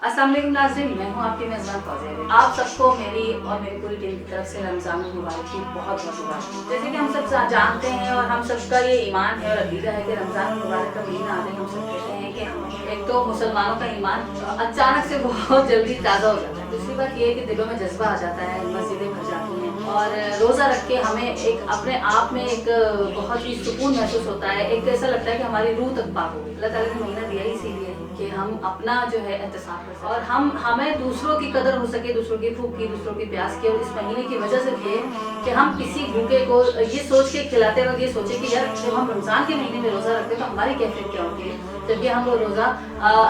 अस्सलाम वालेकुम नाज़रीन, मैं हूँ आपकी मेज़बान फौज़िया। आप सबको मेरी और मेरी पूरी टीम की तरफ से रमज़ान मुबारक की बहुत बहुत मुबारक। जैसे कि हम सब जानते हैं और हम सबका ये ईमान है और अक़ीदा है कि रमज़ान मुबारक का महीना आते ही हम सब कहते हैं कि एक तो मुसलमानों का ईमान अचानक से बहुत जल्दी ताज़ा हो जाता है। दूसरी बात ये है कि दिलों में जज्बा आ जाता है, मस्जिदें भर जाती हैं और रोज़ा रख के हमें एक अपने आप में एक बहुत ही सुकून महसूस होता है। एक ऐसा लगता है कि हमारी रूह तक पाक हो गई। अल्लाह ताला ने महीना दिया ही इसीलिए कि हम अपना जो है एहतसाब कर सकें और हमें दूसरों की कदर हो सके, दूसरों की भूख की, दूसरों की प्यास की। और इस महीने की वजह से ये कि हम किसी भूखे को ये सोच के खिलाते वक्त ये सोचे कि यार जब हम रमज़ान के महीने में रोज़ा रखते हैं तो हमारी कैफियत क्या होती है, जबकि हम वो रोज़ा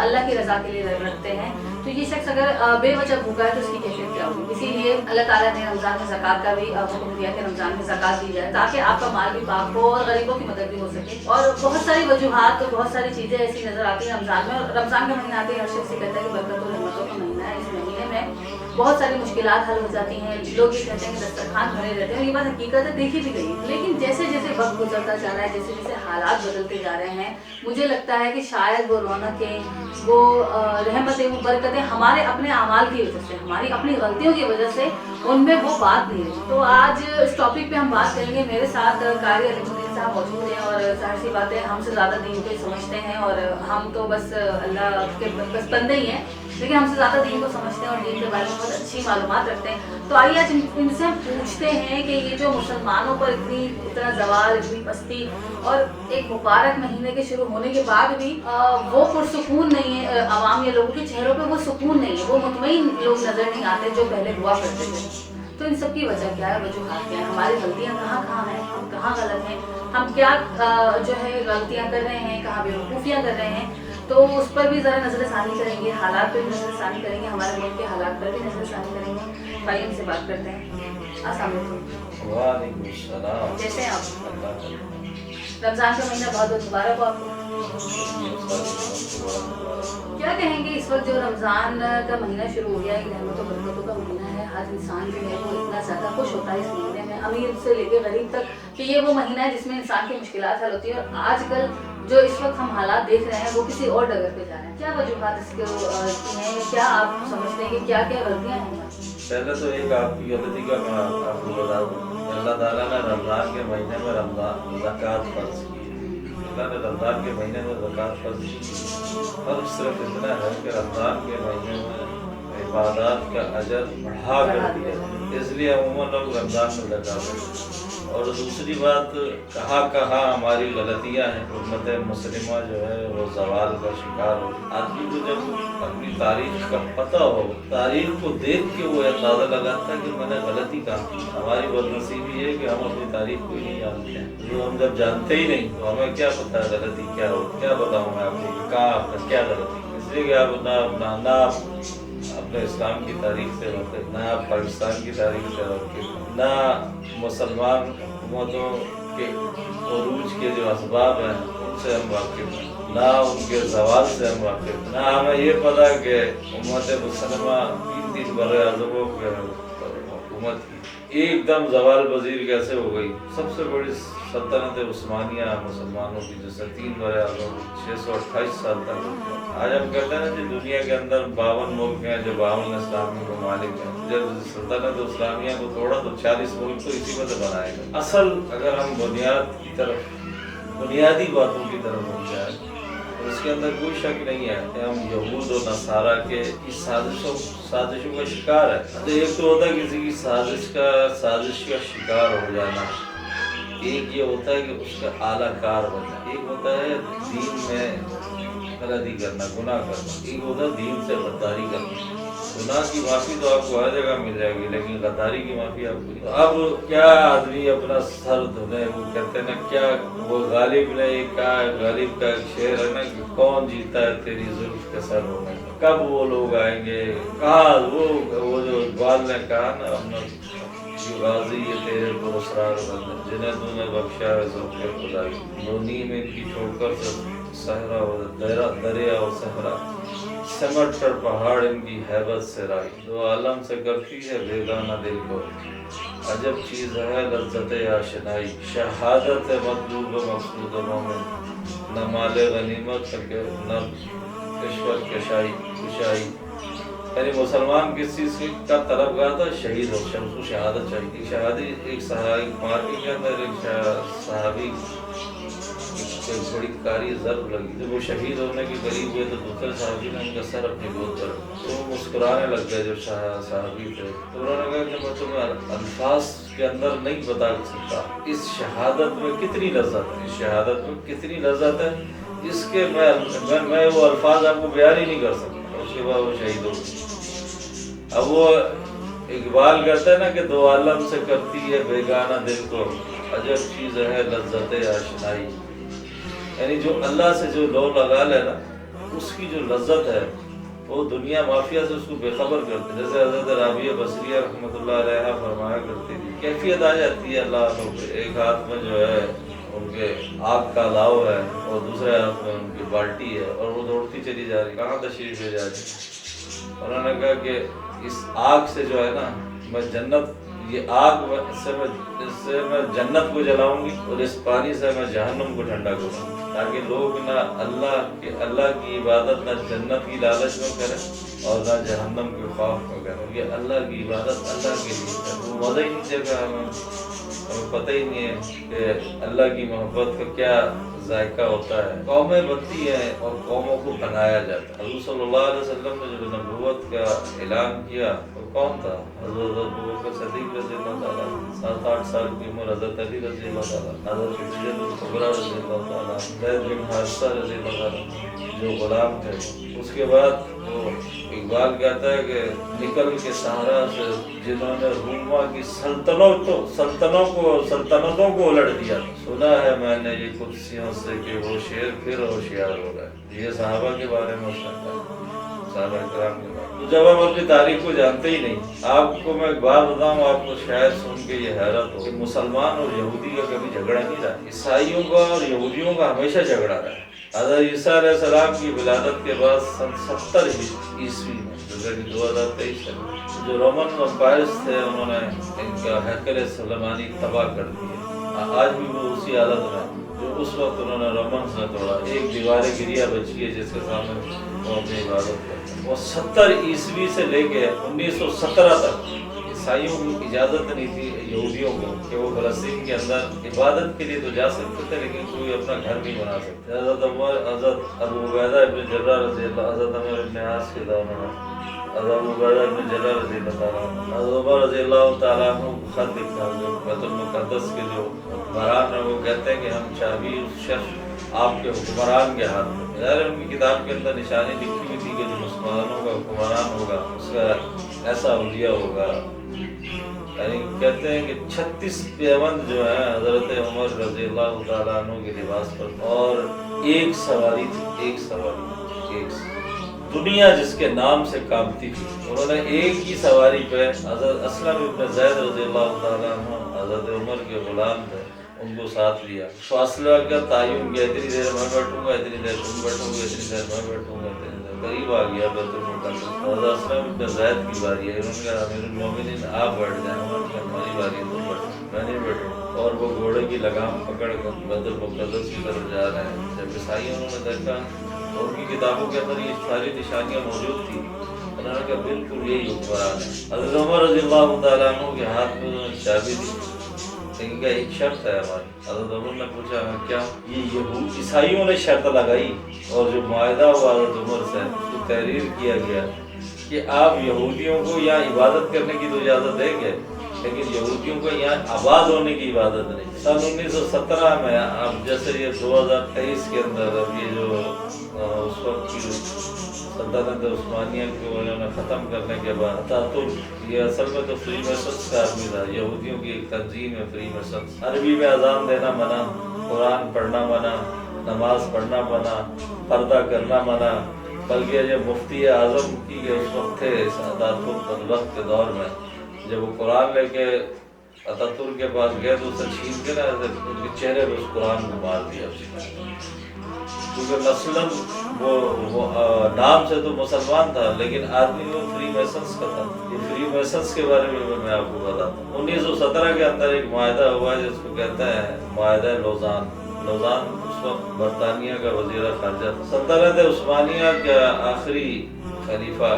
अल्लाह की रज़ा के लिए रखते हैं। तो ये शख्स अगर बेवजह भूखा है तो उसकी कैफियत क्या होगी। इसीलिए अल्लाह ताला ने रमज़ान में ज़कात का भी हुक्म दिया कि रमज़ान में ज़कात दी जाए ताकि आपका माल भी पाक हो और गरीबों की मदद भी हो सके। और बहुत सारी वजूहात और बहुत सारी चीज़ें ऐसी नज़र आती हैं रमज़ान में। रमज़ान का महीना आते ही हर शख्स कहता है कि बरकत और रहमतों का महीना है। इस महीने में बहुत सारी मुश्किलात हल हो जाती हैं। लोग ये कहते हैं कि दस्तरखान भरे रहते हैं और ये बात हकीकत है, देखी भी गई है। लेकिन जैसे जैसे वक्त गुजरता जा रहा है, जैसे जैसे हालात बदलते जा रहे हैं, मुझे लगता है कि शायद वो रौनकें, वो रहमतें, वो बरकतें हमारे अपने अमाल की वजह से, हमारी अपनी गलतियों की वजह से उनमें वो बात नहीं रही। तो आज इस टॉपिक पे हम बात करेंगे। मेरे साथ कारी अलीमुद्दीन साहब मौजूद हैं और ज़ाहिर सी बात है हमसे ज़्यादा दीन को समझते हैं और हम तो बस अल्लाह के बस बंदे ही हैं, लेकिन हमसे ज़्यादा दीन को समझते हैं और दीन के बारे में बहुत अच्छी मालूमात रखते हैं। तो आइए आज इनसे हम पूछते हैं कि ये जो मुसलमानों पर इतना ज़वाल, इतनी पस्ती और एक मुबारक महीने के शुरू होने के बाद भी वो पुरसुकून नहीं है, आवाम या लोगों के चेहरों पे वो सुकून नहीं है, वो मुतमईन लोग नज़र नहीं आते जो पहले हुआ करते थे। तो इन सब की वजह क्या है, वजूहात क्या है, हमारी गलतियाँ कहाँ कहाँ हैं, हम कहाँ गलत हैं, हम क्या जो है गलतियाँ कर रहे हैं, कहाँ बेवकूफ़ियाँ कर रहे हैं। तो उस पर भी ज़रा नज़रसानी करेंगे, हालात पर भी नज़रसानी करेंगे, हमारे मुल्क के हालात पर भी नज़रसानी करेंगे। भाई हमसे बात करते हैं। अस्सलाम वालेकुम। वालेकुम अस्सलाम। कैसे हैं आप? अल्लाह का रमज़ान का महीना बहुत बहुत मुबारक हो आपको। क्या कहेंगे इस वक्त जो रमज़ान का महीना शुरू हो गया है, रहमतों बरकतों का महीना है, हर इंसान जो है वो इतना ज़्यादा खुश होता है इस महीने में, अमीर से लेकर गरीब तक, कि ये वो महीना है जिसमें इंसान की मुश्किलात हल होती है। और आजकल जो इस वक्त हम हालात देख रहे हैं वो किसी और डगर पे जा रहे हैं। क्या वजूहात इसके हैं, क्या आप समझते हैं कि क्या क्या गलतियाँ हैं? पहले तो एक आपकी गलती का मैं आपको बता दूँ, अल्लाह ताला ने रमज़ान के महीने में ज़कात फ़र्ज़ की। अल्लाह ने रमज़ान के महीने में ज़कात फ़र्ज़ की और सिर्फ इतना है कि रमज़ान के महीने में इबादत का अजर बढ़ा कर दिया, इसलिए अमूमन लोग रमज़ान में ज़कात देते हैं। और दूसरी बात, कहाँ कहाँ हमारी गलतियाँ हैं। उम्मत मुस्लिमा जो है वो ज़वाल का शिकार हो। आदमी को जब अपनी तारीख का पता हो, तारीख को देख के वो अंदाज़ा लगाता है कि मैंने गलती कहाँ की। हमारी बदनसीबी है कि हम अपनी तारीख को ही नहीं जानते हैं। जो हम जब जानते ही नहीं तो हमें क्या पता है गलती क्या हो। क्या बताऊँ मैं आपको कि कहाँ आपका क्या गलती, इसलिए कि आप ना अपने इस्लाम की तारीख से वाकिफ, ना आप पाकिस्तान की तारीख से वाकिफ, ना मुसलमान हुकूमतों के उरूज के जो असबाब हैं उनसे हम वाकिफ हैं, ना उनके ज़वाल से हम वाकिफ, ना हमें ये पता कि उम्मत मुसलमा 3 बड़े आज़मों के हुकूमत की एकदम ज़वाल पज़ीर कैसे हो गई। सबसे बड़ी सल्तनत उस्मानिया मुसलमानों की, जिससे 3 बड़े आज़म 628 साल तक। आज हम कहते हैं कि दुनिया के अंदर 52 मुल्क हैं जो 52 इस्लामी ममालिक हैं। जब सल्तनत इस्लामिया को तोड़ा तो 40 मुल्क तो इसी वजह बनाए गए। असल अगर हम बुनियाद की तरफ, बुनियादी बातों की तरफ हो जाए तो इसके अंदर कोई शक नहीं है कि हम यहूद और नसारा के इस साजिशों का शिकार है। तो एक तो होता है किसी की साजिश का शिकार हो जाना, एक ये होता है कि उसका आला कार बनना, एक होता है दीन में गलती करना, गुनाह करना, एक होता है दीन से गद्दारी करना। गुनाह की माफ़ी तो आपको हर जगह मिल जाएगी, लेकिन गद्दारी की माफ़ी आपको नहीं। तो अब क्या आदमी अपना सर धुले, वो कहते हैं ना, क्या वो गालिब ने कहा, गालिब का एक शेर है ना कि कौन जीता है तेरी जुल्फ के सर होने, कब वो लोग आएंगे, कहाँ वो जो इकबाल ने कहा ना अपना, गाजी ये तेरे पुरस्कार बंदे जिन्हें तूने बख्शा है ज़ौक़े खुदाई, नूनी में की ठोकर से सहरा दरिया और सहरा सिमट कर पहाड़ इनकी हैबत से राई, दो आलम से करती है बेगाना दिल को, अजब चीज़ है लज्जत आशनाई, शहादत मतलूब मकसूद मोमिन, न माले गनीमत के न रिश्वत कशाई कुशाई, یعنی مسلمان کس چیز کا طلبگار تھا؟ شہید ہو، اس کو شہادت چاہیے. شہادی ایک صحابی مارکے کے اندر ایک صحابی ایک بڑی کاری ضرب لگی. جب وہ شہید ہونے کے قریب ہوئے تو دوسرے صحابی نے ان کا سر اپنی گود پر رکھا. تو وہ مسکرانے لگ گئے جو صحابی تھے. تو انہوں نے کہا کہ میں تمہیں الفاظ کے اندر نہیں بتا سکتا اس شہادت میں کتنی لذت ہے، اس شہادت میں کتنی لذت ہے، اس کے میں وہ الفاظ آپ کو بیان ہی نہیں کر سکتا. اس کے بعد وہ شہید ہو گئے. اب وہ اقبال کہتا ہے نا کہ دو عالم سے کرتی ہے بیگانہ دل کو، عجب چیز ہے لذت آشنائی. یعنی جو اللہ سے جو لو لگا لے نا، اس کی جو لذت ہے وہ دنیا مافیا سے اس کو بے خبر کرتی. جیسے حضرت رابعہ بصریہ رحمۃ اللہ علیہ فرمایا کرتی تھی، کیفیت آ جاتی ہے اللہ عنہ پہ. ایک ہاتھ میں جو ہے ان کے آگ کا لاؤ ہے اور دوسرے ہاتھ میں ان کی بالٹی ہے اور وہ دوڑتی چلی جا رہی. کہاں تشریف لے جا رہی؟ انہوں نے کہا کہ اس آگ سے جو ہے نا میں جنت، یہ آگ سے میں جنت کو جلاؤں گی اور اس پانی سے میں جہنم کو ٹھنڈا کروں گی، تاکہ لوگ نہ اللہ کی عبادت نہ جنت کی لالچ میں کریں اور نہ جہنم کے خوف میں کریں. یہ اللہ کی عبادت اللہ کے لیے ہے. وہ مزہ ہی نہیں دیکھا ہمیں پتہ ہی نہیں ہے کہ اللہ کی محبت کا کیا ذائقہ ہوتا ہے. قومیں بنتی ہیں اور قوموں کو بنایا جاتا ہے. حضور صلی اللہ علیہ وسلم نے جو نبوت کا اعلان کیا وہ کون تھا؟ حضرت ابوبکر صدیق رضی اللہ تعالیٰ، 7-8 سال کی عمر حضرت علی رضی اللہ تعالیٰ، حضرت خدیجہ الکبریٰ رضی اللہ تعالیٰ، زید بن حارثہ رضی اللہ تعالیٰ جو غلام تھے. اس کے بعد وہ اقبال کہتا ہے کہ نکل کے صحرا سے جنہوں نے روما کی سلطنتوں کو الٹ دیا. سنا ہے میں نے یہ قدسیوں سے کہ وہ شیر پھر ہوشیار ہو رہا ہے. یہ صحابہ کے بارے میں اس نے کہا، صحابہ کرام کے بارے میں. تو جب ہم اپنی تاریخ کو جانتے ہی نہیں، آپ کو میں ایک بات بتاؤں، آپ کو شاید سن کے یہ حیرت ہو کہ مسلمان اور یہودی کا کبھی جھگڑا نہیں رہا. عیسائیوں کا اور یہودیوں کا ہمیشہ جھگڑا رہا ہے. حضرت عیسیٰ علیہ السلام کی ولادت کے بعد سن 70 عیسوی میں، جیسے کہ 2023 ہے، جو رومن امپائرز تھے انہوں نے ان کا ہیکل سلیمانی تباہ کر دیا. آج بھی وہ اسی حالت میں جو اس وقت انہوں نے رومنز نے توڑا. ایک دیوار گریا بچی ہے جس کے سامنے وہ اپنی عبادت کرتے ہیں. وہ 70 عیسوی سے لے کے 1917 تک عیسائیوں کو اجازت نہیں تھی یہودیوں کو کہ وہ فلسطین کے اندر عبادت کے لیے تو جا سکتے تھے لیکن کوئی اپنا گھر نہیں بنا سکتے. حضرت ابو عبیدہ ابن جراح رضی اللہ، حضرت عمر ابن عاص کے دور میں حضرت ابو عبیدہ ابن جراح رضی اللہ تعالیٰ، حضرت عمر رضی اللہ تعالیٰ عنہ کو خط لکھا بیت المقدس کے جو حکمران ہیں وہ کہتے ہیں کہ ہم چابی اس شخص آپ کے حکمران کے ہاتھ میں. ظاہر ان کی کتاب کے اندر نشانی لکھی ہوئی تھی کہ جو مسلمانوں کا حکمران ہوگا اس کا ایسا اولیاء ہوگا. یعنی کہتے ہیں کہ 36 پیوند جو ہیں حضرت عمر رضی اللہ تعالیٰ عنہ کے لباس پر، اور ایک سواری تھی، ایک دنیا جس کے نام سے کامتی تھی. انہوں نے ایک ہی سواری پہ حضرت اسلم ابن زید رضی اللہ تعالیٰ عنہ حضرت عمر کے غلام تھے، ان کو ساتھ لیا. فاصلہ کا تعین کیا، اتنی دیر میں بیٹھوں گا، اتنی دیر تم بیٹھو گے، اتنی دیر میں بیٹھوں گا، اتنی دیر. قریب آ گیا بیت المقدس. حضرت اسلم ابن زید کی باری ہے. انہوں نے کہا امیر المومنین آپ بیٹھ جائیں. انہوں نے کہا ہماری باری ہے، تم بیٹھو. میں نہیں بیٹھوں. اور وہ گھوڑے کی لگام پکڑ کر بیت المقدس کی طرف جا رہے ہیں. جب عیسائیوں نے دیکھا، ان کی کتابوں کے اندر یہ ساری نشانیاں موجود تھیں، انہوں نے کہا بالکل یہی حکمران ہے. حضرت عمر رضی اللہ تعالیٰ عنہ کے ہاتھ میں چابی دی. ان کا ایک شرط ہے ہماری. حضرت عمر نے پوچھا کیا؟ یہ عیسائیوں نے شرط لگائی اور جو معاہدہ ہوا حضرت عمر سے اس کو تحریر کیا گیا کہ آپ یہودیوں کو یہاں عبادت کرنے کی تو اجازت دیں گے لیکن یہودیوں کو یہاں آباد ہونے کی عبادت نہیں. سن 1917 میں اب جیسے یہ 2023 کے اندر اب یہ جو اس وقت کی سلطنت عثمانیہ کو انہوں نے ختم کرنے کے بعد اتاتورک، یہ اصل میں تو فری میسنس کا آدمی تھا، یہودیوں کی ایک تنظیم ہے فری میسنس. عربی میں اذان دینا منع، قرآن پڑھنا منع، نماز پڑھنا منع، پردہ کرنا منع. بلکہ یہ مفتی اعظم کی کہ اس وقت تھے اتاتورک وقت کے دور میں، جب وہ قرآن لے کے اتاتورک کے پاس گئے تو اسے چھین کے نا ان کے چہرے پہ اس قرآن کو مار دیا. کیونکہ نسلاً وہ نام سے تو مسلمان تھا لیکن آدمی وہ فری میسنس کا تھا. یہ فری میسنس کے بارے میں آپ کو بتاتا ہوں. 1917 کے اندر ایک معاہدہ ہوا ہے جس کو کہتے ہیں معاہدہ لوزان. لوزان اس وقت برطانیہ کا وزیر خارجہ تھا. سلطنت عثمانیہ کا آخری خلیفہ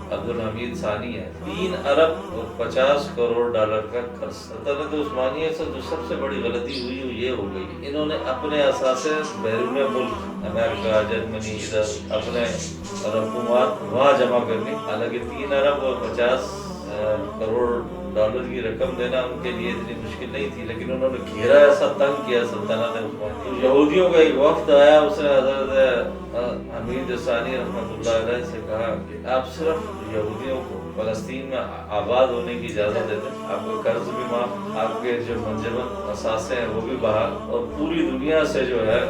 अब्दुल हमीद सानी है। 3 अरब और 50 करोड़ डॉलर का खर्च। सल्तनत उस्मानिया से जो सबसे बड़ी गलती हुई वो ये हो गई, इन्होंने अपने असासे बैरून मुल्क अमेरिका, जर्मनी, इधर अपने रकूमात वहाँ जमा करनी। हालांकि 3 अरब और 50 करोड़ डॉलर की रकम देना उनके लिए इतनी मुश्किल नहीं थी, लेकिन उन्होंने घेरा ऐसा तंग किया सल्तनत उस्मानिया। यहूदियों का एक वफ्द आया, उसने हज़रत हमीद सानी रहमतुल्लाह अलैह से कहा कि आप सिर्फ यहूदियों को फ़लस्तीन में आबाद होने की इजाज़त देते हैं, आपका कर्ज भी माफ, आपके जो मंजमन असासे हैं वो भी बहाल, और पूरी दुनिया से जो है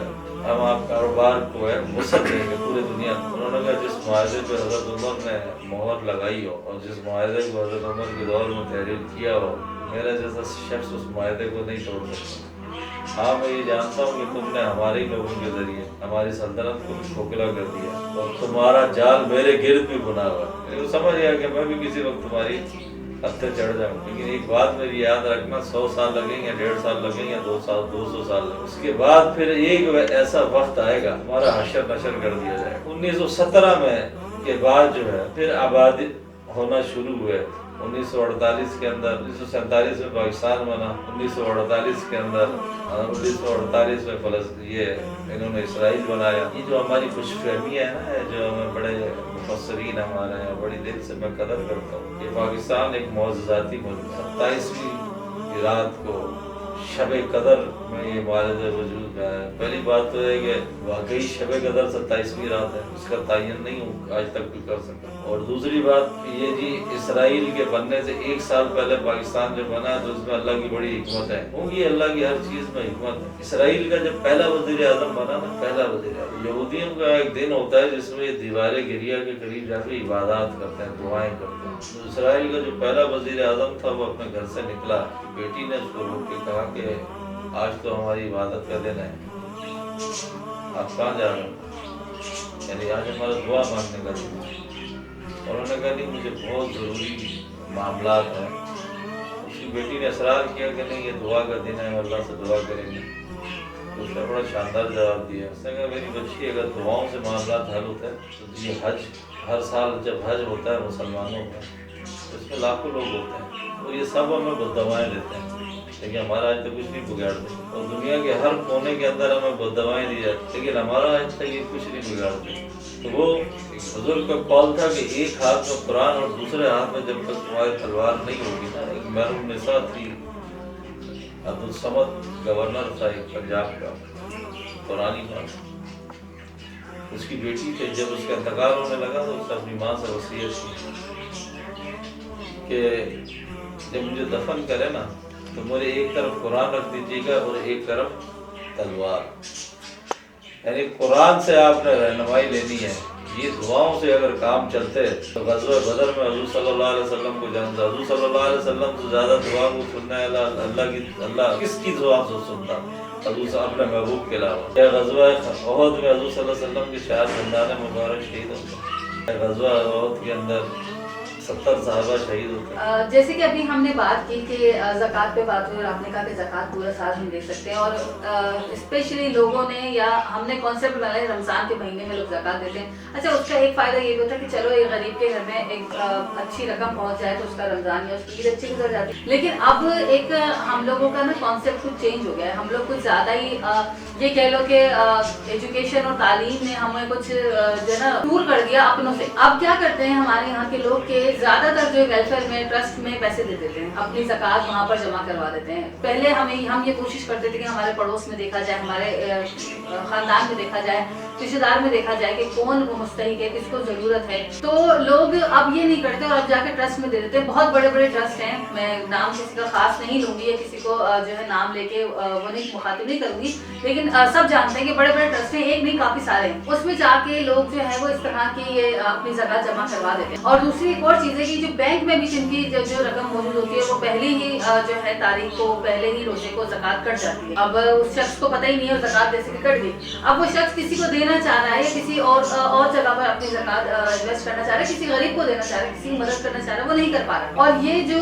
हम आप कारोबार को है वसत देंगे पूरी दुनिया को। उन्होंने कहा जिस मुआहदे पे हज़रत उमर ने मोहर लगाई हो और जिस मुआहदे को हज़रत उमर के दौर में तहरीर किया हो, मेरा जैसा शख्स उस मुआहदे को नहीं तोड़ सकता। हाँ, मैं ये जानता हूँ कि तुमने हमारे ही लोगों के ज़रिए हमारी सल्तनत को खोखला कर दिया और तुम्हारा जाल मेरे गिर्द भी बुना हुआ है। वो समझ गया कि मैं भी किसी वक्त तुम्हारी हत्थे चढ़ जाऊँ, लेकिन एक बात मेरी याद रखना, 100 साल लगेंगे, 1.5 साल लगेंगे, या 2 साल, 200 साल लगेंगे, उसके बाद फिर एक ऐसा वक्त आएगा हमारा हशर नशर कर दिया जाएगा। 1917 में के बाद जो है फिर आबादी होना शुरू हुए। 1948 के अंदर 1947 में पाकिस्तान बना, 1948 के अंदर 1948 में ये इन्होंने इसराइल बनाया। ये जो हमारी खुशफहमियाँ है ना, जो हमें बड़े मुफस्सरीन हमारे हैं, बड़ी दिल से मैं कदर करता हूँ। ये पाकिस्तान एक मौजज़ाती मुल्क, 27वीं रात को शब कदर में ये वालिद वजूद है। पहली बात तो है कि वाकई शब कदर 27वीं रात है, उसका तयन नहीं आज तक भी कर सका। और दूसरी बात ये जी, इसराइल के बनने से 1 साल पहले पाकिस्तान जो बना है तो उसमें अल्लाह की बड़ी हिकमत है, होंगी अल्लाह की हर चीज़ में हिकमत है। इसराइल का जब पहला वज़ीर आज़म बना ना, पहला वज़ीर आज़म, यहूदियों का एक दिन होता है जिसमें दीवार गिरिया के करीब जाकर इबादत करते हैं, दुआएं करते हैं। तो इसराइल का जो पहला वज़ीर आज़म था वो अपने घर से निकला, बेटी ने उसको रोक के कहा कि आज तो हमारी इबादत का दिन है, आप कहाँ जा रहे हो? यानी आज हमारा दुआ मांगने का दिन है। और उन्होंने कहा नहीं, मुझे बहुत ज़रूरी मामलात हैं। उसकी बेटी ने इसरार किया कि नहीं, ये दुआ का दिन है, अल्लाह से दुआ करेंगे। तो उसने बड़ा शानदार जवाब दिया। उसने कहा मेरी बच्ची, अगर दुआओं से मामलात हल होते हैं तो ये हज, हर साल जब हज होता है मुसलमानों में, तो इसमें लाखों लोग होते हैं, तो ये सब हमें बद्दुआएं देते हैं, लेकिन हमारा आज तक कुछ नहीं बिगाड़ते। और दुनिया के हर कोने के अंदर हमें बद्दुआएं दी जाती, लेकिन हमारा आज तक ये कुछ नहीं बिगाड़ते। तो वो एक बुजुर्ग का कॉल था कि एक हाथ में कुरान और दूसरे हाथ में जब तक तुम्हारी तलवार नहीं होगी ना। एक मरहूम निसा थी, अब्दुल समद गवर्नर था एक पंजाब का, पुरानी बात, उसकी बेटी थे, जब उसका इंतकाल होने लगा तो उसने अपनी माँ से वसीयत की कि जब मुझे दफन करे ना तो मुझे एक तरफ कुरान रख दीजिएगा और एक तरफ तलवार। यानी कुरान से आपने रहनुमाई लेनी है। ये दुआओं से अगर काम चलते तो ग़ज़वा बदर में हुज़ूर सल्लल्लाहु अलैहि वसल्लम को जानता, हुज़ूर सल्लल्लाहु अलैहि वसल्लम से ज़्यादा दुआ को सुनना है अल्लाह किसकी दुआ से सुनता हुज़ूर अपने महबूब के अलावा। या ग़ज़वा उहद में हुज़ूर सल्लल्लाहु अलैहि वसल्म के 4 ज़िंदान मुबारक शहीद होते, ग़ज़वा उहद के अंदर 70 सहाबा शहीद होते हैं। जैसे कि अभी हमने बात की कि ज़कात पे बात हुई और आपने कहा कि ज़कात पूरा साल हम दे सकते हैं, और स्पेशली लोगों ने या हमने कॉन्सेप्ट बनाया रमज़ान के महीने में लोग ज़कात देते हैं। अच्छा, उसका एक फ़ायदा ये भी होता है कि चलो एक गरीब के घर में एक अच्छी रकम पहुंच जाए तो उसका रमज़ान या उसकी ईद अच्छी गुजर जाती है। लेकिन अब एक हम लोगों का ना कॉन्सेप्ट कुछ चेंज हो गया है। हम लोग कुछ ज़्यादा ही ये कह लो कि एजुकेशन और तालीम ने हमें कुछ जो है ना दूर कर दिया अपनों से। अब क्या करते हैं हमारे यहाँ के लोग के ज्यादातर जो वेलफेयर में, ट्रस्ट में पैसे दे देते हैं, अपनी ज़कात वहाँ पर जमा करवा देते हैं। पहले हम ये कोशिश करते थे कि हमारे पड़ोस में देखा जाए, हमारे खानदान में देखा जाए, रिश्तेदार में देखा जाए कि कौन मुस्तहिक है, किसको जरूरत है। तो लोग अब ये नहीं करते और अब जाके ट्रस्ट में दे देते हैं। बहुत बड़े बड़े ट्रस्ट हैं, मैं नाम किसी का खास नहीं लूंगी या किसी को जो है नाम लेके वो नहीं मुखातिब नहीं करूंगी, लेकिन सब जानते हैं कि बड़े बड़े ट्रस्ट हैं, एक नहीं काफी सारे हैं। उसमें जाके लोग जो है वो इस तरह की ये अपनी ज़कात जमा करवा देते हैं। और दूसरी एक और चीज़ है कि जो बैंक में भी जिनकी जो रकम मौजूद होती है वो पहले ही जो है तारीख को, पहले ही रोजे को ज़कात कट जाती है। अब उस शख्स को पता ही नहीं है ज़कात जैसे कि कट गई। अब वो शख्स किसी को देना चाह रहा है या किसी और जगह पर अपनी ज़कात इन्वेस्ट करना चाह रहा है, किसी गरीब को देना चाह रहा है, किसी की मदद करना चाह रहा है, वो नहीं कर पा रहा। और ये जो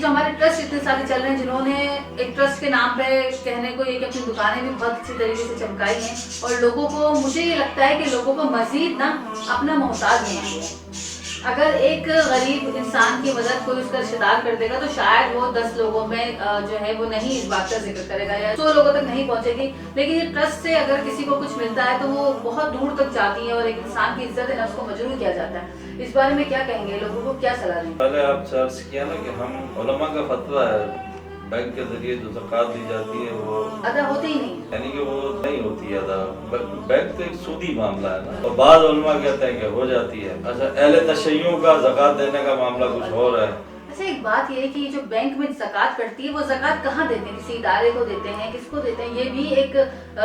हमारे ट्रस्ट इतने सारे चल रहे हैं, जिन्होंने एक ट्रस्ट के नाम पे कहने को ये कि अपनी दुकानें भी बहुत अच्छी तरीके से चमकाई हैं और लोगों को, मुझे ये लगता है कि लोगों को मजीद ना अपना मोहताज बनाया है। اگر ایک غریب انسان کی مدد کوئی اس کا رشتہ دار کر دے گا تو شاید وہ 10 لوگوں میں جو ہے وہ نہیں اس بات کا ذکر کرے گا یا 100 لوگوں تک نہیں پہنچے گی، لیکن یہ ٹرسٹ سے اگر کسی کو کچھ ملتا ہے تو وہ بہت دور تک جاتی ہے اور ایک انسان کی عزت نفس کو مجروح کیا جاتا ہے۔ اس بارے میں کیا کہیں گے، لوگوں کو کیا صلاح دیں گے؟ پہلے آپ سے عرض کیا نا کہ ہم علماء کا فتویٰ ہے بینک کے ذریعے جو زکوٰۃ دی جاتی ہے وہ ادا ہوتی ہی نہیں، یعنی کہ وہ نہیں ہوتی ہے ادا، بینک تو ایک سودی معاملہ ہے نا، اور بعض علماء کہتے ہیں کہ ہو جاتی ہے۔ اچھا اہل تشیع کا زکوٰۃ دینے کا معاملہ کچھ اور ہے۔ اچھا ایک بات یہ ہے کہ جو بینک میں زکوٰۃ کٹتی ہے وہ زکوٰۃ کہاں دیتے ہیں، کسی ادارے کو دیتے ہیں، کس کو دیتے ہیں، یہ بھی ایک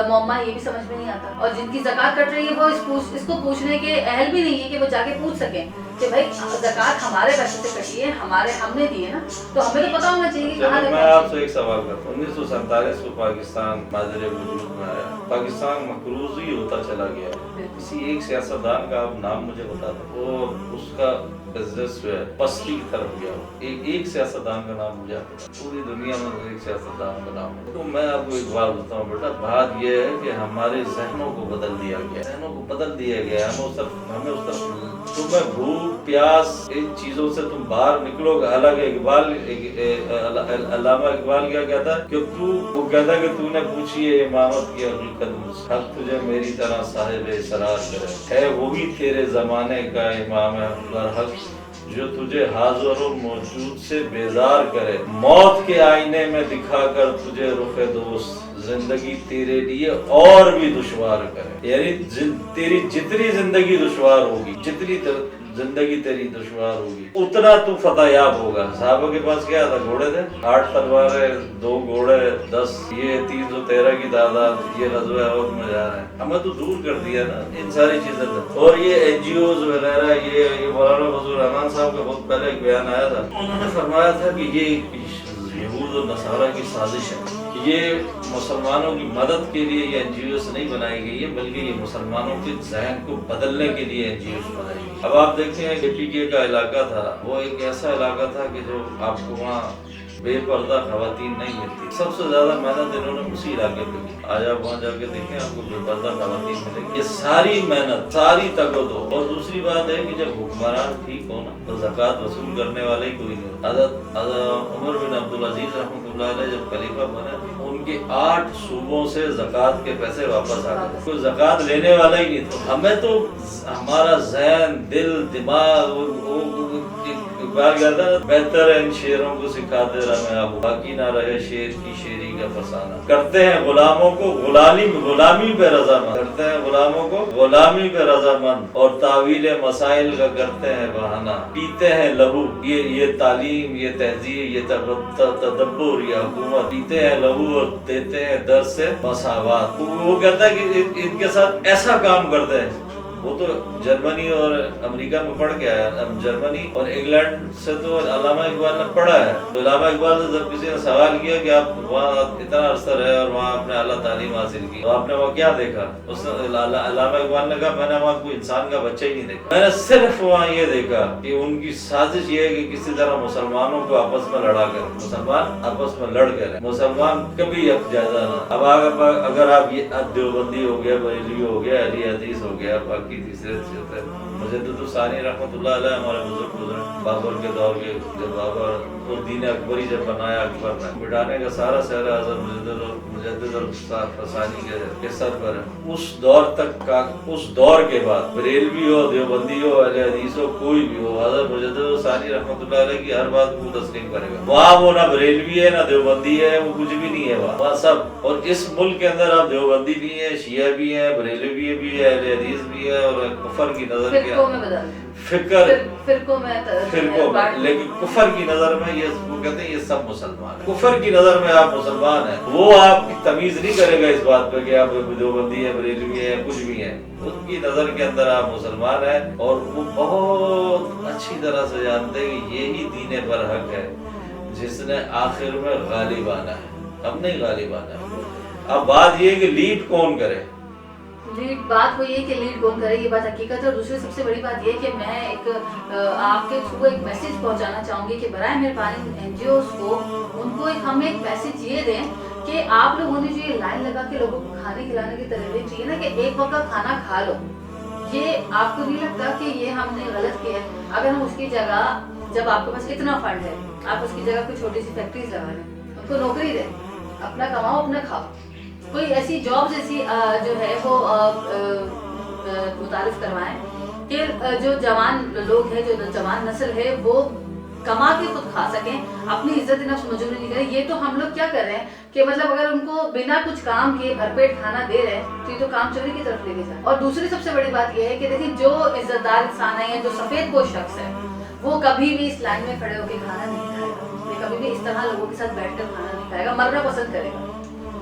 معمہ، یہ بھی سمجھ میں نہیں آتا۔ اور جن کی زکوٰۃ کٹ رہی ہے وہ اس کو پوچھنے کے اہل بھی نہیں ہے کہ وہ جا کے پوچھ سکیں کہ بھائی زکوٰۃ ہمارے پیسے سے کٹی ہے، ہم نے دی ہے نا، تو ہمیں تو پتا ہونا چاہیے کہ کہاں میں آپ سے ایک سوال کرتا ہوں۔ 1947 کو پاکستان ماجر وجود میں آیا، پاکستان مقروض ہی ہوتا چلا گیا۔ کسی ایک سیاستدان کا آپ نام مجھے بتا دو، وہ اس کا بزنس جو ہے پستی کی طرف گیا ہو، ایک سیاستدان کا نام مجھے بتا، پوری دنیا میں ایک سیاستدان کا نام ہو۔ تو میں آپ کو ایک بات بتاؤں بیٹا، بات یہ ہے کہ ہمارے ذہنوں کو بدل دیا گیا، ذہنوں کو بدل دیا گیا، ہمیں اس طرف تمہیں بھوک پیاس ان چیزوں سے تم باہر نکلو گے۔ حالانکہ علامہ اقبال کیا کہتا ہے کہ وہ کہتا ہے کہ تو نے پوچھی ہے امامت کی حقیقت مجھ سے، حق تجھے میری طرح صاحب اسرار کرے، ہے وہی تیرے زمانے کا امام حق جو تجھے حاضر و موجود سے بیزار کرے، موت کے آئینے میں دکھا کر تجھے رخ دوست زندگی تیرے لیے اور بھی دشوار کرے۔ یعنی تیری جتنی زندگی دشوار ہوگی، جتنی زندگی تیری دشوار ہوگی، اتنا تو فتح یاب ہوگا۔ صحابہ کے پاس کیا تھا؟ گھوڑے تھے، 8 تلواریں، 2 گھوڑے، 10 یہ 313 کی تعداد، یہ غزوہ احد میں جا رہے ہیں۔ ہمیں تو دور کر دیا نا ان ساری چیزیں سے۔ اور یہ این جی اوز وغیرہ، یہ مولانا فضل الرحمان صاحب کا بہت پہلے ایک بیان آیا تھا، انہوں نے فرمایا تھا کہ یہ یہود و نصارہ کی سازش ہے، یہ مسلمانوں کی مدد کے لیے یہ این جی اوز نہیں بنائی گئی ہے، بلکہ یہ مسلمانوں کے ذہن کو بدلنے کے لیے این جی اوز بنائی گئی۔ اب آپ دیکھتے ہیں کہ پی کے کا علاقہ تھا، وہ ایک ایسا علاقہ تھا کہ جو آپ کو وہاں بے پردہ خواتین نہیں ملتی، سب سے زیادہ محنت انہوں نے اسی علاقے پہ کی۔ آج آپ وہاں جا کے دیکھیں، آپ کو بے پردہ خواتین ملیں گی۔ یہ ساری محنت، ساری تگ و دو۔ اور دوسری بات ہے کہ جب حکمران ٹھیک ہو نا تو زکوٰۃ وصول کرنے والے ہی کوئی نہیں ہوتا۔ حضرت عمر بن عبدالعزیز رحمۃ اللہ علیہ جب خلیفہ بنے، ان کے 8 صوبوں سے زکوٰۃ کے پیسے واپس آ گئے، کوئی زکوٰۃ لینے والا ہی نہیں تھا۔ ہمیں تو ہمارا ذہن، دل، دماغ، اقبال کہتا ہے بہتر ہے ان شیروں کو سکھاتے رہے اب باقی نہ رہے شیر کی شیری کا فسانہ۔ کرتے ہیں غلاموں کو غلامی پہ رضامند، کرتے ہیں غلاموں کو غلامی پہ رضامند، اور تعویل مسائل کا کرتے ہیں بہانہ۔ پیتے ہیں لہو، یہ تعلیم، یہ تہذیب، یہ تدبر، یہ حکومت، پیتے ہیں لہو اور دیتے ہیں در سے مساوات۔ وہ کہتا ہے کہ ان کے ساتھ ایسا کام کرتے ہیں۔ وہ تو جرمنی اور امریکہ میں پڑھ کے آیا، جرمنی اور انگلینڈ سے تو علامہ اقبال نے پڑھا ہے۔ تو علامہ اقبال سے جب کسی نے سوال کیا کہ آپ وہاں اتنا عرصہ رہے اور وہاں آپ نے اعلیٰ تعلیم حاصل کی، تو آپ نے وہاں کیا دیکھا؟ اس نے علامہ اقبال نے کہا میں نے وہاں کوئی انسان کا بچہ ہی نہیں دیکھا، میں نے صرف وہاں یہ دیکھا کہ ان کی سازش یہ ہے کہ کسی طرح مسلمانوں کو آپس میں لڑا کر، مسلمان آپس میں لڑ کر، مسلمان کبھی یکجا نہ۔ اب اگر آپ یہ دیوبندی ہو گیا، بریلوی ہو گیا، اہل حدیث ہو گیا، باقی تیسرے سے مجدد ثانی رحمۃ اللہ علیہ ہمارے بزرگ بابر کے دور کے، جب بابر اور دین اکبری جب بنایا اکبر نے، مٹانے کا سارا سہرا حضرت مجدد اور ثانی کے سر پر ہے۔ اس دور تک کا، اس دور کے بعد بریلوی ہو، دیوبندی ہو، اہل حدیث ہو، کوئی بھی ہو، حضرت مجدد ثانی رحمۃ اللہ علیہ کی ہر بات کو تسلیم کرے گا۔ وہاں وہ نہ بریلوی ہے، نہ دیوبندی ہے، وہ کچھ بھی نہیں ہے وہاں سب۔ اور اس ملک کے اندر اب دیوبندی بھی ہے، شیعہ بھی ہے، بریلوی بھی ہے، اہل حدیث بھی ہے، اور کفر کی نظر فرقوں میں، لیکن کفر کی نظر میں یہ وہ کہتے ہیں یہ سب مسلمان ہیں۔ کفر کی نظر میں آپ مسلمان ہیں، وہ آپ کی تمیز نہیں کرے گا اس بات پہ کہ آپ دیوبندی ہے، بریلوی ہے، کچھ بھی ہے۔ ان کی نظر کے اندر آپ مسلمان ہیں، اور وہ بہت اچھی طرح سے جانتے ہیں کہ یہی دین پر حق ہے جس نے آخر میں غالب آنا ہے، ہم نہیں غالب آنا ہے۔ اب بات یہ ہے کہ لیڈ کون کرے، بات وہ یہ کہ لیڈ کون کرے، یہ بات حقیقت ہے۔ اور دوسری سب سے بڑی بات یہ کہ میں ایک آپ کے تھرو ایک میسج پہنچانا چاہوں گی کہ برائے مہربانی این جی اوز کو، ان کو ہم ایک میسج یہ دیں کہ آپ لوگوں نے جو یہ لائن لگا کے لوگوں کو کھانے کھلانے کی ترغیب چاہیے نا، کہ ایک وقت کا کھانا کھا لو، ये आपको नहीं लगता कि ये हमने गलत किया है? अगर हम उसकी जगह, जब आपके पास इतना फंड है, आप उसकी जगह कोई छोटी सी फैक्ट्रीज लगा लें, उनको नौकरी दें, अपना कमाओ अपना खाओ, कोई ऐसी जॉब जैसी जो है वो मुतारिफ करवाएं कि जो जवान लोग हैं, जो जवान नस्ल है, वो कमा के खुद खा सकें, अपनी इज्जत नफ्स मजबूरी नहीं करें। ये तो हम लोग क्या कर रहे हैं कि मतलब अगर उनको बिना कुछ काम किए भरपेट खाना दे रहे हैं तो ये तो काम चोरी की तरफ लेके जाए। और दूसरी सबसे बड़ी बात ये है कि देखिए, जो इज्जतदार इंसान है या जो सफेद पोश शख्स है, वो कभी भी इस लाइन में खड़े होकर खाना नहीं खाएगा, ये कभी भी इस तरह लोगों के साथ बैठकर खाना नहीं खाएगा, मरना पसंद करेगा।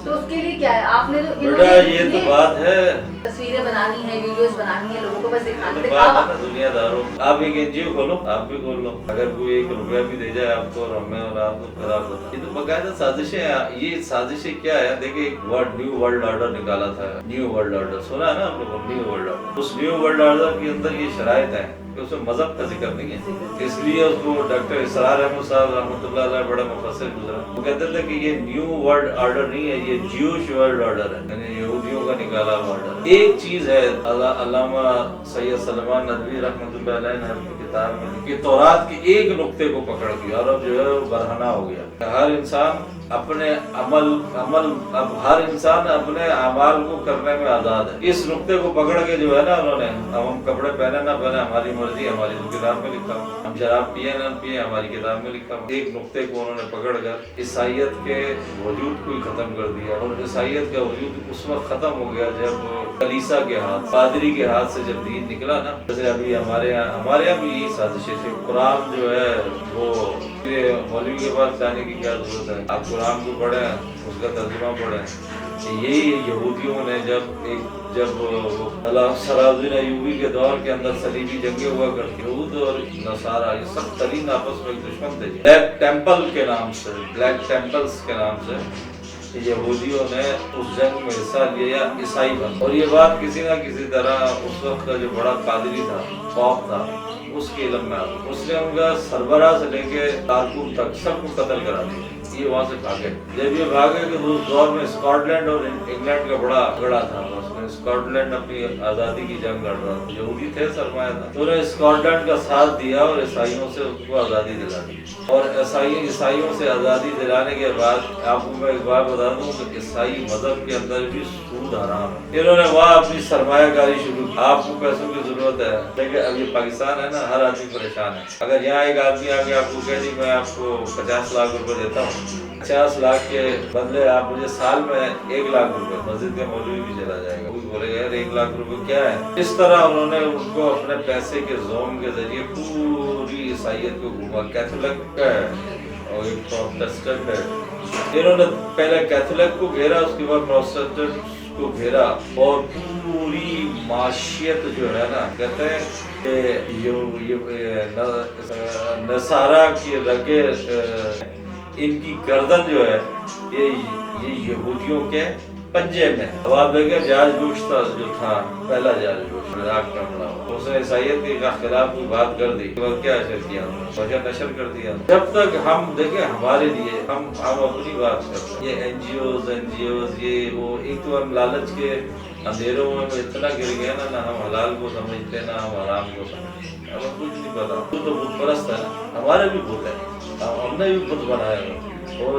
तो उसके लिए क्या है, आपने तो ये तो बात है, तस्वीरें बनानी है, वीडियोस बनानी है, लोगों को बस दिखाने तो बात है ना दुनियादारों। आप एक एनजीओ खोलो, आप भी खोल लो, अगर कोई 1 रुपया भी दे जाए आपको और हमें और आपको खराब होता। ये तो बकायदा साजिशें हैं। ये साजिशें क्या है, देखिए एक वर्ड न्यू वर्ल्ड ऑर्डर निकाला था, न्यू वर्ल्ड ऑर्डर सुना है ना आप लोगों ने? न्यू वर्ल्ड ऑर्डर, उस न्यू वर्ल्ड ऑर्डर के अंदर ये शराइत है कि उसमें मजहब का जिक्र नहीं है, इसलिए उसको डॉक्टर इसरार अहमद साहब रहमतुल्लाह अलैह बड़ा मुफस्सिर गुजरा, वो कहते थे कि ये न्यू वर्ल्ड ऑर्डर नहीं है, ये ज्यूश वर्ल्ड ऑर्डर है, यानी यहूदियों का निकाला हुआ ऑर्डर। एक चीज है, अल्लामा सैयद सलमान नदवी रहमतुल्लाह अलैह ने अपनी किताब में कि तौरात के एक नुक्ते को पकड़ के और अब जो है वो बरहना हो गया। हर इंसान अपने अब हर इंसान अपने अमाल को करने में आजाद है। इस नुक्ते को पकड़ के जो है ना उन्होंने, अब हम कपड़े पहने ना पहने हमारी मर्जी, हमारी तो किताब में लिखा, हम शराब पिए ना पिए हमारी किताब में लिखा। एक नुक्ते को उन्होंने पकड़ कर ईसाइयत के वजूद को ही खत्म कर दिया। और ईसाइयत का वजूद उस वक्त खत्म हो गया जब कलीसा के हाथ, पादरी के हाथ से जब दीन निकला ना। जैसे अभी हमारे यहाँ भी यही साजिशें थी। कुरान जो है वो मौलवी के पास जाने की क्या जरूरत है, आप कुरान को पढ़ें, उसका तर्जुमा पढ़ें। यही यहूदियों ने जब सलाहुद्दीन अय्यूबी के दौर के अंदर सलीबी जंगे हुआ करती, यहूद और नसारा ये सब तरीन आपस में दुश्मन थे। ब्लैक टेम्पल के नाम से, ब्लैक टेम्पल्स के नाम से यहूदियों ने उस जंग में हिस्सा लिया, ईसाई बन। और ये बात किसी ना किसी तरह उस वक्त का जो बड़ा पादरी था, पॉप था, उसके इल्म में आ, उसने उनका सरबराह से लेके कारकुन तक सबको कत्ल करा दिया। ये वहाँ से भागे। जब ये भागे कि उस दौर में स्कॉटलैंड और इंग्लैंड का बड़ा झगड़ा था, उसमें स्कॉटलैंड अपनी आज़ादी की जंग लड़ रहा था, यहूदी थे सरमाया था, तो उन्होंने स्कॉटलैंड का साथ दिया और ईसाइयों से उसको आज़ादी दिला दी। और ईसाइयों से आज़ादी दिलाने के बाद आपको मैं एक बात बता दूं कि ईसाई मजहब के अंदर भी सूद हराम है। इन्होंने वहाँ अपनी सरमायाकारी शुरू की। आपको पैसों की जरूरत है, देखिए अब ये पाकिस्तान है ना, हर आदमी परेशान है। अगर यहाँ एक आदमी आके आपको कह दी मैं आपको 50 लाख रुपए देता हूँ, 50 लाख के बदले आप मुझे साल में 1 लाख रुपए, मस्जिद का मौलवी भी चला जाएगा, वो बोलेगा यार 1 लाख रुपए क्या है। इस तरह उन्होंने उनको अपने पैसे के जोम के जरिए पूरी ईसाइयत को घुमा। कैथोलिक है और एक प्रोटेस्टेंट है। इन्होंने पहले कैथोलिक को घेरा, उसके बाद प्रोटेस्टेंट को घेरा और पूरी माशियत जो है ना, कहते हैं कि नसारा की रगे, इनकी गर्दन जो है ये यहूदियों के पंजे में। अब आप देखें जॉर्ज बुश था, जो था पहला जॉर्ज बुश, इराक में बड़ा, उसने ईसाइयत के खिलाफ कोई बात कर दी, और क्या असर किया, वजह नशर कर दिया। जब तक हम देखें हमारे लिए हम अपनी बात करते हैं, ये एनजीओज ये वो, एक तो हम लालच के अंधेरों में इतना गिर गए ना हम हलाल को समझते ना हम हराम को समझते। अब कुछ नहीं पता, तो बुत परस्त है ना, हमारे भी बुत है, हमने भी बुत बनाया। और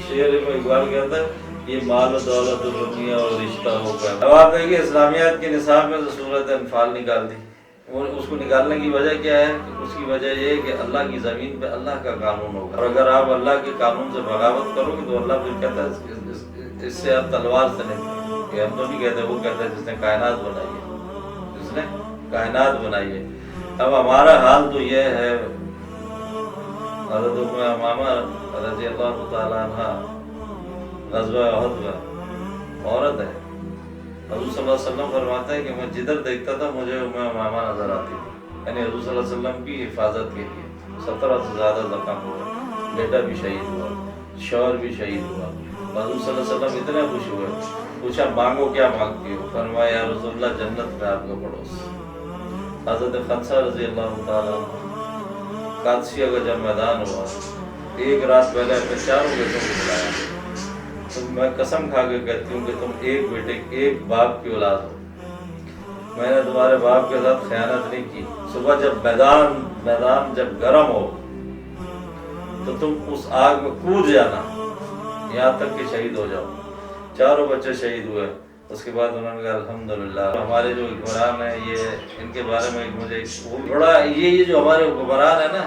शेर में इकबाल कहता है ये माल दौलत दुनिया और रिश्ता होकर। अब आप देखिए इस्लामियात के निसाब में तो सूरत अनफाल निकाल दी। और उसको निकालने की वजह क्या है? उसकी वजह ये है कि अल्लाह की ज़मीन पे अल्लाह का कानून होगा, और अगर आप अल्लाह के कानून से बगावत करोगे तो अल्लाह फिर कहता है इससे आप तलवार से नहीं, हम तो नहीं कहते, वो कहता है जिसने कायनात बनाई है, जिसने कायनात बनाई है। अब हमारा हाल तो ये है, हज़रत उम्मे अमामा रज़ियल्लाहु ताला अन्हा ग़ज़वा उहद में औरत है, हज़रत सल्लल्लाहु अलैहि वसल्लम फरमाते हैं कि मैं जिधर देखता था मुझे उम्मे अमामा नजर आती थी, यानी हज़रत सल्लल्लाहु अलैहि वसल्लम की हिफाजत के लिए 17 से ज़्यादा ज़ख्म हुआ, बेटा भी शहीद हुआ, शौहर भी शहीद हुआ। हज़रत सल्लल्लाहु अलैहि वसल्लम इतने खुश हुए, पूछा मांगो क्या मांगती हो? फरमाया या रसूलल्लाह जन्नत में आपका पड़ोस। हज़रत खंसा रज़ियल्लाहु ताला कादसिया का जब मैदान हुआ, एक रात पहले अपने चारों बेटों को बुलाया, तो मैं कसम खा के कहती हूँ कि तुम एक बेटे एक बाप की औलाद हो, میں نے تمہارے باپ کے ساتھ خیانت نہیں کی. صبح جب میدان جب گرم ہو تو تم اس آگ میں کود جانا یہاں تک کہ شہید ہو جاؤ. چاروں بچے شہید ہوئے. اس کے بعد انہوں نے کہا الحمدللہ. ہمارے جو حکمران ہیں یہ ان کے بارے میں مجھے بڑا یہ جو ہمارے حکمران ہیں نا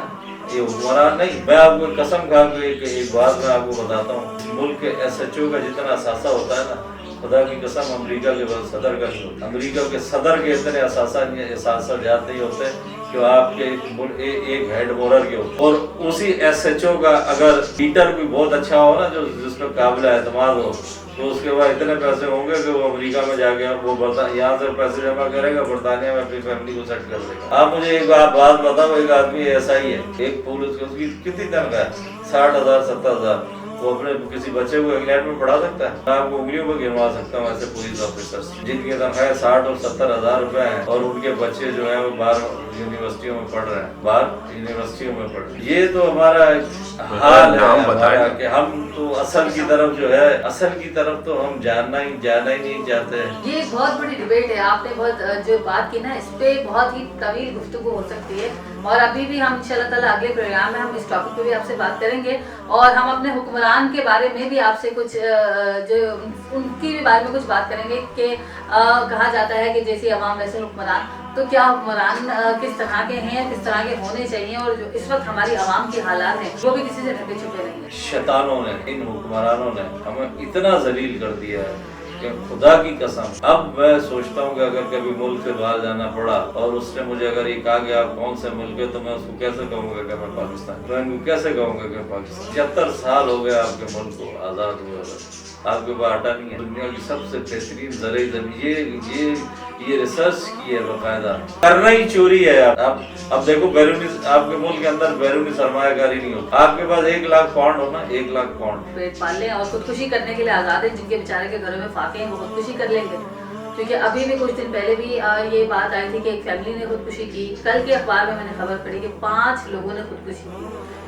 یہ حکمران نہیں. میں آپ کو قسم کھا کے ایک بات میں آپ کو بتاتا ہوں. ملک کے SHO کا جتنا اثاثہ ہوتا ہے نا خدا کی قسم امریکہ کے صدر کا نہیں ہوتا. امریکہ کے صدر کے اتنے اثاثہ جات نہیں ہوتے کہ آپ کے ایک ہیڈ مورر کے ہوتے. اور اسی SHO کا اگر لیڈر کوئی بہت اچھا ہو نا جو جس پہ قابل اعتماد ہو تو اس کے بعد اتنے پیسے ہوں گے کہ وہ امریکہ میں جا کے وہ یہاں سے پیسے جمع کرے گا, برطانیہ میں اپنی فیملی کو سیٹ کر دے گا. آپ مجھے ایک بات بتاؤ, ایک آدمی ایسا ہی ہے, ایک پولیس اس کی کتنی تنخواہ ہے 60,000 70,000, وہ اپنے کسی بچے کو انگلینڈ میں پڑھا سکتا ہے؟ میں آپ کو انگلیوں پہ گنوا سکتا ہوں ایسے پولیس آفیسرس جن کی تنخواہ 60 اور 70,000 روپے ہیں اور ان کے بچے جو ہیں وہ باہر یونیورسٹیوں میں پڑھ رہے ہیں. یہ تو ہمارا حال ہے ہمارا کہ ہم تو اصل کی طرف تو ہم جانا ہی نہیں چاہتے. یہ ایک بہت بڑی ڈیبیٹ ہے. آپ نے بہت جو بات کی نا اس پہ بہت ہی طویل گفتگو ہو سکتی ہے اور ابھی بھی ہم انشاءاللہ تعالیٰ اگلے پروگرام میں ہم اس ٹاپک پہ بھی آپ سے بات کریں گے اور ہم اپنے حکمران کے بارے میں بھی آپ سے کچھ جو ان کی بھی بارے میں کچھ بات کریں گے کہ کہا جاتا ہے کہ جیسے عوام ویسے حکمران. تو کیا حکمران کس طرح کے ہیں, کس طرح کے ہونے چاہیے اور جو اس وقت ہماری عوام کے حالات ہیں وہ بھی کسی سے ڈھکے چھپے نہیں ہیں. شیطانوں نے, ان حکمرانوں نے ہمیں اتنا ذلیل کر دیا ہے کہ خدا کی قسم اب میں سوچتا ہوں کہ اگر کبھی ملک سے باہر جانا پڑا اور اس نے مجھے اگر یہ کہا کہ آپ کون سے ملک ہے تو میں اس کو کیسے کہوں گا کہ میں پاکستان, میں ان کو کیسے کہوں گا کہ پاکستان. 76 سال ہو گئے آپ کے ملک کو آزاد ہوئے, آپ کے پاس آٹا نہیں ہے. دنیا کی سب سے بہترین زرعی زمین یہ ریسرچ کی ہے باقاعدہ. کرنا ہی چوری ہے. اب دیکھو بیرونی آپ کے ملک کے اندر بیرونی سرمایہ کاری نہیں ہوتی. آپ کے پاس 1 لاکھ پاؤنڈ ہونا, 1 لاکھ پاؤنڈ پیٹ پال لیں اور خودکشی کرنے کے لیے آزاد ہیں. جن کے بیچارے کے گھروں میں فاقے ہیں وہ خودکشی کر لیں گے. کیونکہ ابھی بھی کچھ دن پہلے بھی یہ بات آئی تھی کہ ایک فیملی نے خودکشی کی. کل کے اخبار میں نے خبر پڑھی کہ 5 لوگوں نے خودکشی کی.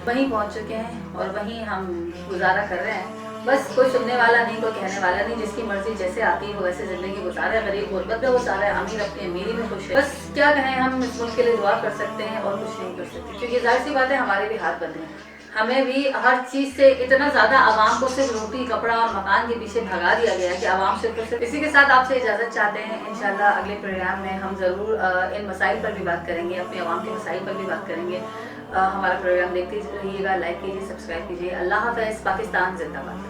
وہیں پہنچ چکے ہیں اور وہیں ہم گزارا کر رہے ہیں. بس کوئی سننے والا نہیں, کوئی کہنے والا نہیں. جس کی مرضی جیسے آتی ہے وہ ویسے زندگی گزارے. غریب غربت میں وہ سارے امیر اپنی امیری میں خوش ہے. بس کیا کہیں, ہم اس ملک کے لیے دعا کر سکتے ہیں اور کچھ نہیں کر سکتے کیونکہ ظاہر سی بات ہے ہمارے بھی ہاتھ بندھے ہیں. ہمیں بھی ہر چیز سے اتنا زیادہ عوام کو صرف روٹی کپڑا اور مکان کے پیچھے بھگا دیا گیا ہے کہ عوام صرف اسی کے ساتھ آپ سے اجازت چاہتے ہیں. انشاءاللہ اگلے پروگرام میں ہم ضرور ان مسائل پر بھی بات کریں گے, اپنے عوام کے مسائل پر بھی بات کریں گے. ہمارا پروگرام دیکھتے رہیے گا, لائک کیجیے, سبسکرائب کیجیے. اللہ حافظ. پاکستان زندہ باد.